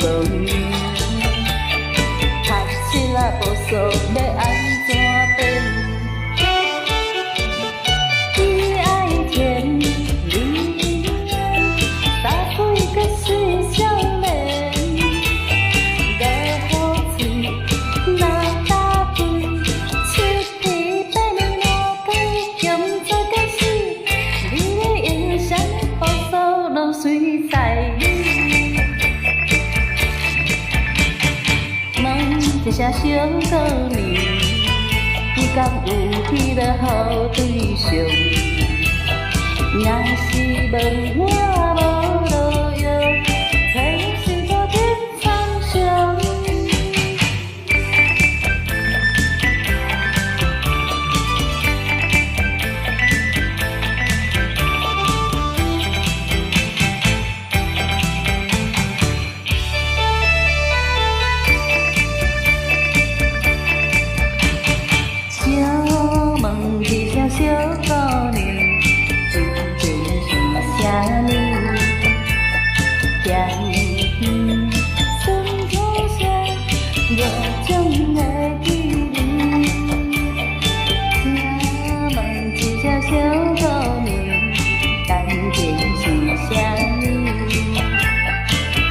无你，读册啊无数要安怎变？你爱甜，你打碎个是少年，热好嘴若打开，七天变两改，咸做个死，你咧用啥物步数拢随在你。问一声小姑娘，你敢有迄个好对象？若是问我无路用，找是无得参详。小问一声小姑娘，究竟是啥呢？咸鱼酸甜香，热情的记忆。请问一声小姑娘，感情是啥呢？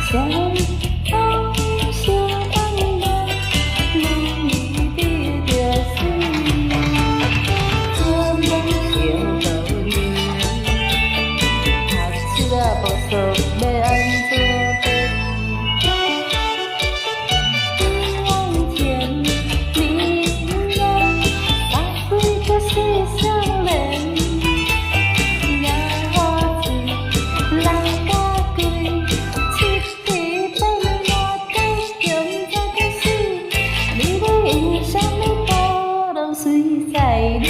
相逢相安乐，无意得着死。我们小姑娘，读册啊无数要安怎变？你爱甜，你爱打碎个是少年，若好嘴若甲贵，七天变两改，咸做个死，你咧用啥物步拢随在你。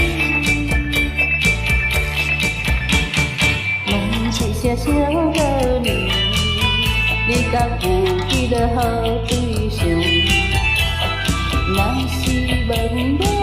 问一声小姑娘，你敢有迄个好对象？若是问我。